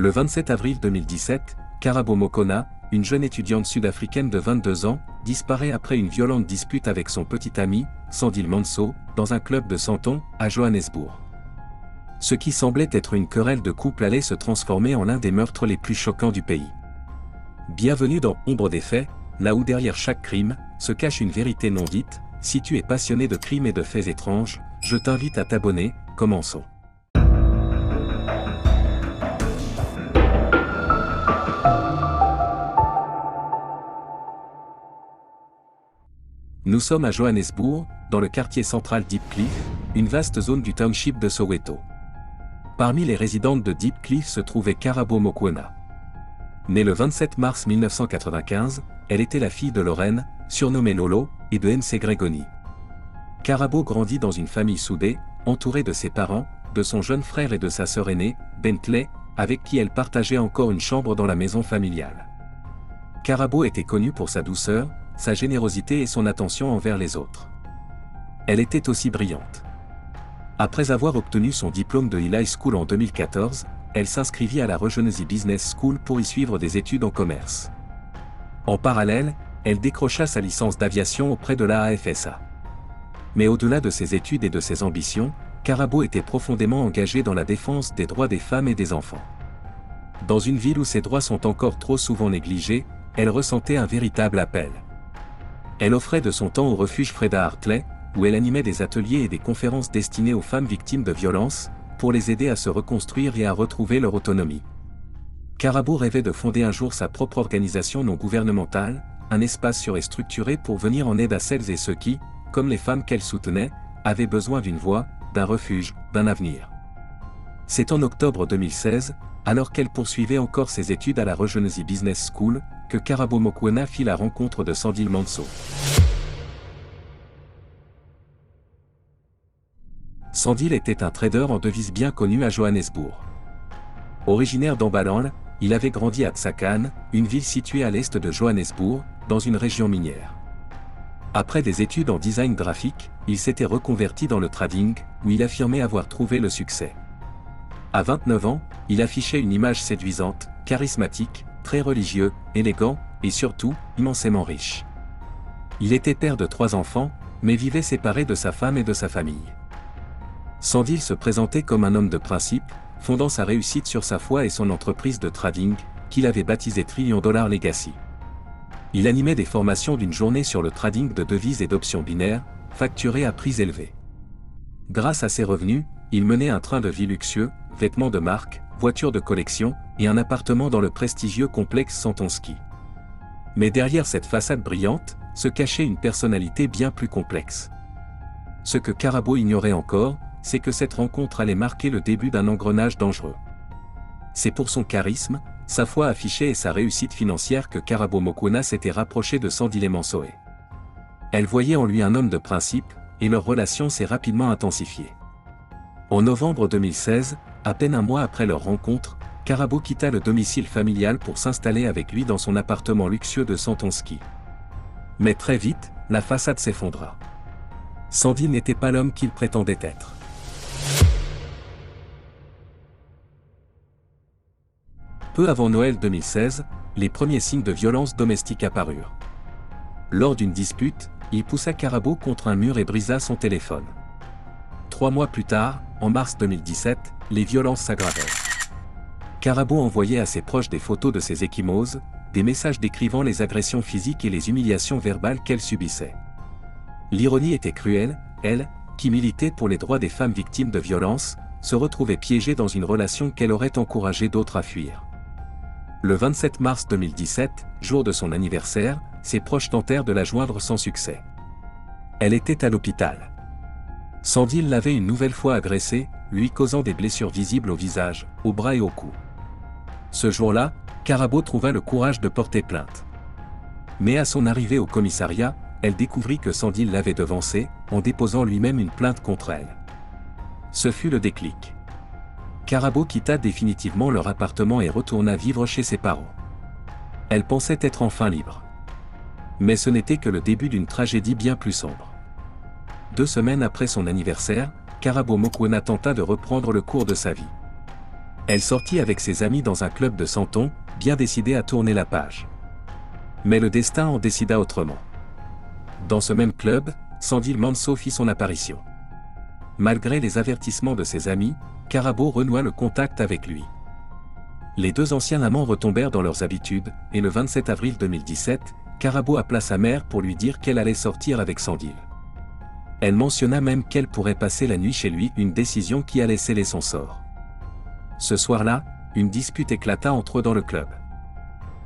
Le 27 avril 2017, Karabo Mokona, une jeune étudiante sud-africaine de 22 ans, disparaît après une violente dispute avec son petit ami, Sandile Manso, dans un club de Sandton, à Johannesburg. Ce qui semblait être une querelle de couple allait se transformer en l'un des meurtres les plus choquants du pays. Bienvenue dans Ombre des faits, là où derrière chaque crime, se cache une vérité non dite. Si tu es passionné de crimes et de faits étranges, je t'invite à t'abonner, commençons. Nous sommes à Johannesburg, dans le quartier central Diepkloof, une vaste zone du township de Soweto. Parmi les résidentes de Diepkloof se trouvait Karabo Mokoena. Née le 27 mars 1995, elle était la fille de Lorraine, surnommée Lolo, et de MC Gregoni. Karabo grandit dans une famille soudée, entourée de ses parents, de son jeune frère et de sa sœur aînée, Bentley, avec qui elle partageait encore une chambre dans la maison familiale. Karabo était connue pour sa douceur, sa générosité et son attention envers les autres. Elle était aussi brillante. Après avoir obtenu son diplôme de High School en 2014, elle s'inscrivit à la Regency Business School pour y suivre des études en commerce. En parallèle, elle décrocha sa licence d'aviation auprès de la AFSA. Mais au-delà de ses études et de ses ambitions, Karabo était profondément engagée dans la défense des droits des femmes et des enfants. Dans une ville où ces droits sont encore trop souvent négligés, elle ressentait un véritable appel. Elle offrait de son temps au refuge Freda Hartley, où elle animait des ateliers et des conférences destinées aux femmes victimes de violences, pour les aider à se reconstruire et à retrouver leur autonomie. Karabo rêvait de fonder un jour sa propre organisation non gouvernementale, un espace sûr et structuré pour venir en aide à celles et ceux qui, comme les femmes qu'elle soutenait, avaient besoin d'une voix, d'un refuge, d'un avenir. C'est en octobre 2016, alors qu'elle poursuivait encore ses études à la Regency Business School, que Karabo Mokoena fit la rencontre de Sandile Manso. Sandile était un trader en devises bien connu à Johannesburg. Originaire d'Ambaland, il avait grandi à Tsakane, une ville située à l'est de Johannesburg, dans une région minière. Après des études en design graphique, il s'était reconverti dans le trading, où il affirmait avoir trouvé le succès. À 29 ans, il affichait une image séduisante, charismatique, très religieux, élégant, et surtout, immensément riche. Il était père de 3 enfants, mais vivait séparé de sa femme et de sa famille. Sandile se présentait comme un homme de principe, fondant sa réussite sur sa foi et son entreprise de trading, qu'il avait baptisée $1 Trillion Legacy. Il animait des formations d'une journée sur le trading de devises et d'options binaires, facturées à prix élevés. Grâce à ses revenus, il menait un train de vie luxueux, vêtements de marque, voitures de collection, et un appartement dans le prestigieux complexe Sandton Ski. Mais derrière cette façade brillante, se cachait une personnalité bien plus complexe. Ce que Karabo ignorait encore, c'est que cette rencontre allait marquer le début d'un engrenage dangereux. C'est pour son charisme, sa foi affichée et sa réussite financière que Karabo Mokoena s'était rapproché de Sandile Manso. Elle voyait en lui un homme de principe, et leur relation s'est rapidement intensifiée. En novembre 2016, à peine un mois après leur rencontre, Karabo quitta le domicile familial pour s'installer avec lui dans son appartement luxueux de Sandton Ski. Mais très vite, la façade s'effondra. Sandile n'était pas l'homme qu'il prétendait être. Peu avant Noël 2016, les premiers signes de violence domestique apparurent. Lors d'une dispute, il poussa Karabo contre un mur et brisa son téléphone. 3 mois plus tard, en mars 2017, les violences s'aggravèrent. Karabo envoyait à ses proches des photos de ses ecchymoses, des messages décrivant les agressions physiques et les humiliations verbales qu'elle subissait. L'ironie était cruelle, elle, qui militait pour les droits des femmes victimes de violences, se retrouvait piégée dans une relation qu'elle aurait encouragé d'autres à fuir. Le 27 mars 2017, jour de son anniversaire, ses proches tentèrent de la joindre sans succès. Elle était à l'hôpital. Sandile l'avait une nouvelle fois agressée, lui causant des blessures visibles au visage, au bras et au cou. Ce jour-là, Karabo trouva le courage de porter plainte. Mais à son arrivée au commissariat, elle découvrit que Sandile l'avait devancée, en déposant lui-même une plainte contre elle. Ce fut le déclic. Karabo quitta définitivement leur appartement et retourna vivre chez ses parents. Elle pensait être enfin libre. Mais ce n'était que le début d'une tragédie bien plus sombre. 2 semaines après son anniversaire, Karabo Mokoena tenta de reprendre le cours de sa vie. Elle sortit avec ses amis dans un club de Santon, bien décidée à tourner la page. Mais le destin en décida autrement. Dans ce même club, Sandile Manso fit son apparition. Malgré les avertissements de ses amis, Karabo renoua le contact avec lui. Les deux anciens amants retombèrent dans leurs habitudes, et le 27 avril 2017, Karabo appela sa mère pour lui dire qu'elle allait sortir avec Sandile. Elle mentionna même qu'elle pourrait passer la nuit chez lui, une décision qui allait sceller son sort. Ce soir-là, une dispute éclata entre eux dans le club.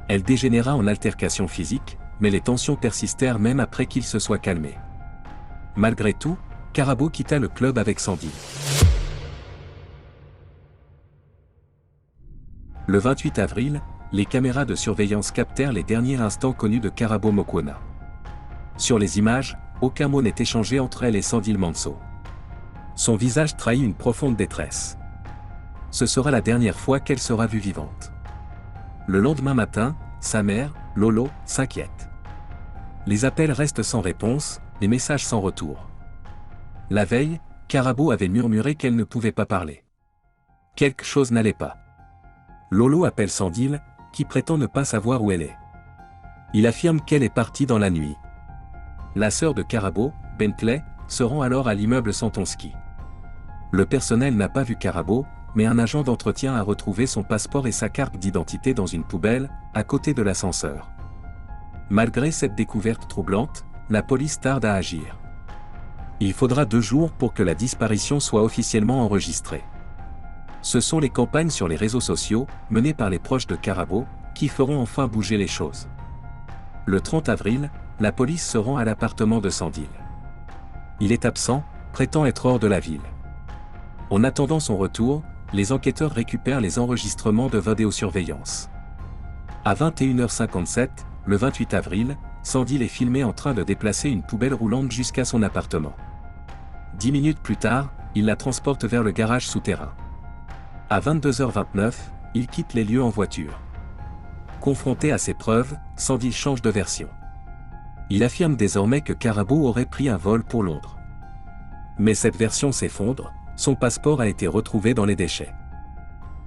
Elle dégénéra en altercation physique, mais les tensions persistèrent même après qu'il se soit calmé. Malgré tout, Karabo quitta le club avec Sandile. Le 28 avril, les caméras de surveillance captèrent les derniers instants connus de Karabo Mokoena. Sur les images, aucun mot n'est échangé entre elle et Sandile Manso. Son visage trahit une profonde détresse. Ce sera la dernière fois qu'elle sera vue vivante. Le lendemain matin, sa mère, Lolo, s'inquiète. Les appels restent sans réponse, les messages sans retour. La veille, Karabo avait murmuré qu'elle ne pouvait pas parler. Quelque chose n'allait pas. Lolo appelle Sandile, qui prétend ne pas savoir où elle est. Il affirme qu'elle est partie dans la nuit. La sœur de Karabo, Bentley, se rend alors à l'immeuble Santonski. Le personnel n'a pas vu Karabo, mais un agent d'entretien a retrouvé son passeport et sa carte d'identité dans une poubelle, à côté de l'ascenseur. Malgré cette découverte troublante, la police tarde à agir. Il faudra 2 jours pour que la disparition soit officiellement enregistrée. Ce sont les campagnes sur les réseaux sociaux, menées par les proches de Karabo, qui feront enfin bouger les choses. Le 30 avril, la police se rend à l'appartement de Sandile. Il est absent, prétend être hors de la ville. En attendant son retour, les enquêteurs récupèrent les enregistrements de vidéosurveillance. À 21h57, le 28 avril, Sandile est filmé en train de déplacer une poubelle roulante jusqu'à son appartement. 10 minutes plus tard, il la transporte vers le garage souterrain. À 22h29, il quitte les lieux en voiture. Confronté à ces preuves, Sandile change de version. Il affirme désormais que Karabo aurait pris un vol pour Londres. Mais cette version s'effondre, son passeport a été retrouvé dans les déchets.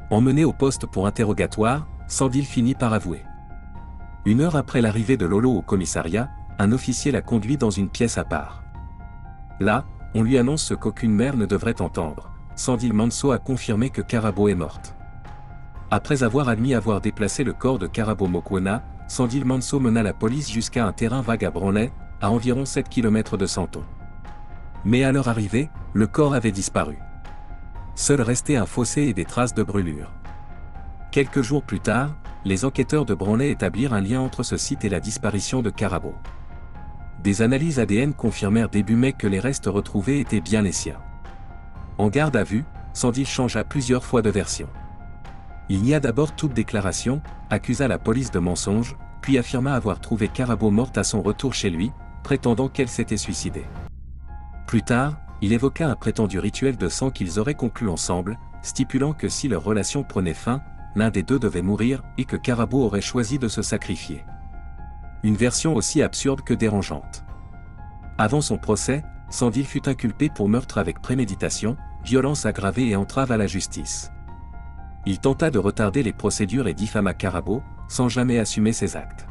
Emmené au poste pour interrogatoire, Sandile finit par avouer. 1 heure après l'arrivée de Lolo au commissariat, un officier la conduit dans une pièce à part. Là, on lui annonce ce qu'aucune mère ne devrait entendre. Sandile Manso a confirmé que Karabo est morte. Après avoir admis avoir déplacé le corps de Karabo Mokoena, Sandile Manso mena la police jusqu'à un terrain vague à Branley, à environ 7 km de Santon. Mais à leur arrivée, le corps avait disparu. Seul restait un fossé et des traces de brûlure. Quelques jours plus tard, les enquêteurs de Branley établirent un lien entre ce site et la disparition de Karabo. Des analyses ADN confirmèrent début mai que les restes retrouvés étaient bien les siens. En garde à vue, Sandile changea plusieurs fois de version. Il nia d'abord toute déclaration, accusa la police de mensonge, puis affirma avoir trouvé Karabo morte à son retour chez lui, prétendant qu'elle s'était suicidée. Plus tard, il évoqua un prétendu rituel de sang qu'ils auraient conclu ensemble, stipulant que si leur relation prenait fin, l'un des deux devait mourir et que Karabo aurait choisi de se sacrifier. Une version aussi absurde que dérangeante. Avant son procès, Sandile fut inculpé pour meurtre avec préméditation, violence aggravée et entrave à la justice. Il tenta de retarder les procédures et diffama Karabo, sans jamais assumer ses actes.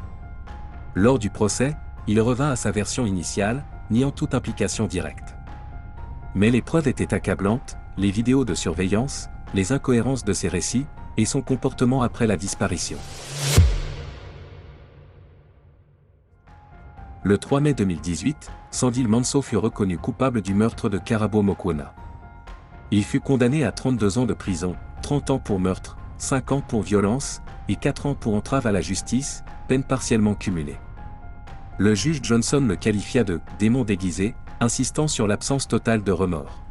Lors du procès, il revint à sa version initiale, niant toute implication directe. Mais les preuves étaient accablantes, les vidéos de surveillance, les incohérences de ses récits, et son comportement après la disparition. Le 3 mai 2018, Sandile Manso fut reconnu coupable du meurtre de Karabo Mokoena. Il fut condamné à 32 ans de prison, 30 ans pour meurtre, 5 ans pour violence, et 4 ans pour entrave à la justice, peine partiellement cumulée. Le juge Johnson le qualifia de « démon déguisé », insistant sur l'absence totale de remords.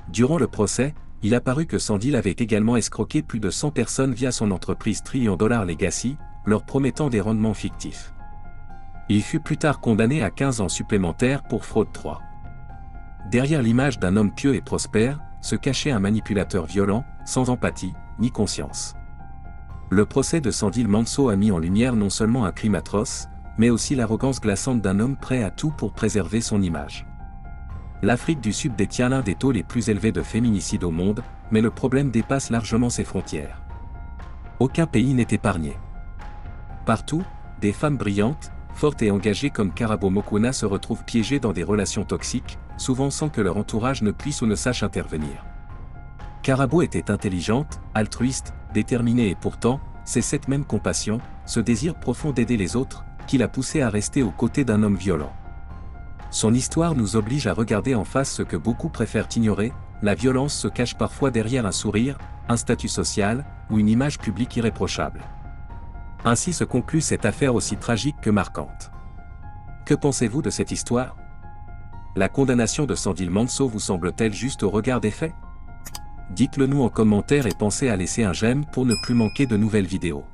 Durant le procès, il apparut que Sandile avait également escroqué plus de 100 personnes via son entreprise $1 Trillion Legacy, leur promettant des rendements fictifs. Il fut plus tard condamné à 15 ans supplémentaires pour fraude 3. Derrière l'image d'un homme pieux et prospère, se cachait un manipulateur violent, sans empathie, ni conscience. Le procès de Sandile Manso a mis en lumière non seulement un crime atroce, mais aussi l'arrogance glaçante d'un homme prêt à tout pour préserver son image. L'Afrique du Sud détient l'un des taux les plus élevés de féminicides au monde, mais le problème dépasse largement ses frontières. Aucun pays n'est épargné. Partout, des femmes brillantes, fortes et engagées comme Karabo Mokoena se retrouvent piégées dans des relations toxiques, souvent sans que leur entourage ne puisse ou ne sache intervenir. Karabo était intelligente, altruiste, déterminée et pourtant, c'est cette même compassion, ce désir profond d'aider les autres, qui l'a poussée à rester aux côtés d'un homme violent. Son histoire nous oblige à regarder en face ce que beaucoup préfèrent ignorer, la violence se cache parfois derrière un sourire, un statut social, ou une image publique irréprochable. Ainsi se conclut cette affaire aussi tragique que marquante. Que pensez-vous de cette histoire? La condamnation de Sandile Manso vous semble-t-elle juste au regard des faits? Dites-le nous en commentaire et pensez à laisser un j'aime pour ne plus manquer de nouvelles vidéos.